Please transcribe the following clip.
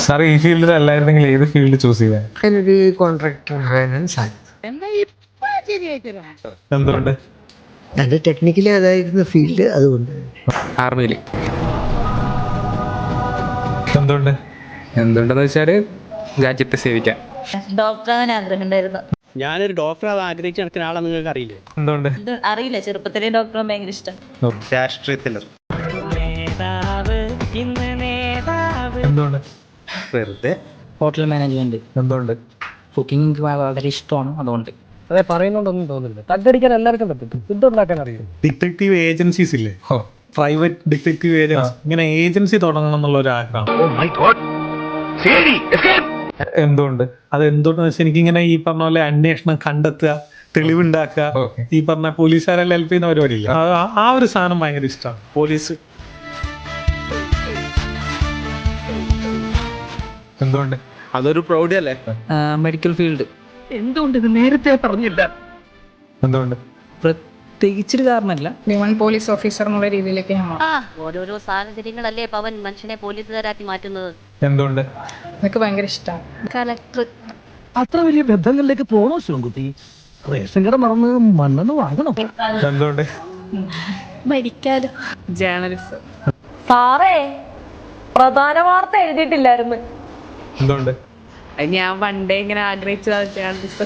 Sir ഈ ഫീൽഡിൽ അല്ലായിരുന്നെങ്കിൽ ഏത് ഫീൽഡ് ചൂസ് ചെയ്തേ? ഞാനൊരു കോൺട്രാക്ടർ ആകാനാണ് സാധ്യത. എന്തുകൊണ്ട്? എൻ്റെ ടെക്നിക്കലി അതായിരുന്നു ഫീൽഡ്, അതുകൊണ്ട്. ആർമിയിൽ. എന്തുകൊണ്ട്? എന്തുകൊണ്ടെന്ന് വെച്ചാൽ രാജ്യത്തെ സേവിക്കാൻ. ഡോക്ടറാകാൻ ആഗ്രഹം ഉണ്ടായിരുന്നു. ഞാനൊരു ഡോക്ടറാകാൻ ആഗ്രഹിച്ച് നടക്കുന്ന ആളെ നിങ്ങൾക്ക് അറിയില്ലേ? എന്തുകൊണ്ട്? ഇത് അറിയില്ല, ചെറുപ്പത്തിലെ ഡോക്ടറെ ഭയങ്കര ഇഷ്ടം. രാഷ്ട്രീയത്തിൽ എന്തുകൊണ്ട്? വെറുതെ ഹോട്ടൽ മാനേജ്മെന്റ്, എന്തുകൊണ്ട്? കുക്കിംഗ് എനിക്ക് വളരെ ഇഷ്ടമാണ്, അതുകൊണ്ട്. അതെ, പറയുന്നോണ്ടൊന്നും തോന്നുന്നില്ല. തగ్గടിക്കാൻ എല്ലാവർക്കും പറ്റും, ഫുഡ് ഉണ്ടാക്കാൻ അറിയാം. ഡിറ്റക്റ്റീവ് ഏജൻസീസ് ഇല്ലേ, പ്രൈവറ്റ് ഡിറ്റക്റ്റീവ് ഏജൻസി, ഇങ്ങനെ ഏജൻസി തുടങ്ങണം എന്നുള്ള ഒരു ആഗ്രഹം. എന്തുകൊണ്ട്? അത് എന്തുകൊണ്ടെന്ന് വെച്ചാൽ എനിക്കിങ്ങനെ ഈ പറഞ്ഞ പോലെ അന്വേഷണം കണ്ടെത്തുക, തെളിവുണ്ടാക്കുക, Okay. ഈ പറഞ്ഞ പോലീസുകാരെല്ലാം ഹെൽപ്പ് ചെയ്യുന്ന പരിപാടിയില്ല, ആ ഒരു സാധനം ഭയങ്കര ഇഷ്ടമാണ്. പോലീസ്. എന്തുകൊണ്ട്? അതൊരു പ്രൗഢിയല്ലേ. Medical field. എന്തുകൊണ്ട് ഇത് നേരത്തെ പറഞ്ഞില്ല? എന്തുകൊണ്ട്? പ്രത്യേകിച്ചൊരു കാരണമല്ല. വിമൻ പോലീസ് ഓഫീസർ എന്നുള്ള രീതിയിലേക്ക് ഞാൻ മാറും. ഓരോരോ സാഹചര്യങ്ങളല്ലേ പവൻ മനുഷ്യനെ പോലീസുകാരാക്കി മാറ്റുന്നത്. എന്തുകൊണ്ട്? എനിക്ക് ഭയങ്കര ഇഷ്ടമാണ്. കലക്ടർ. അത്ര വലിയ ബന്ധങ്ങളിലേക്ക് പോണോ ശിവൻകുട്ടി? റേഷൻ കട മറന്ന് മണ്ണെണ്ണ വാങ്ങണം. എന്തുകൊണ്ട്? മരിക്കാലോ. ജേർണലിസ്റ്റ്. സാറേ, പ്രധാന വാർത്ത എഴുതിയിട്ടില്ലായിരുന്നു. എന്തുകൊണ്ട്? ഞാൻ പണ്ടേ ഇങ്ങനെ ആഗ്രഹിച്ചതാണ് ജേർണലിസ്റ്റ്.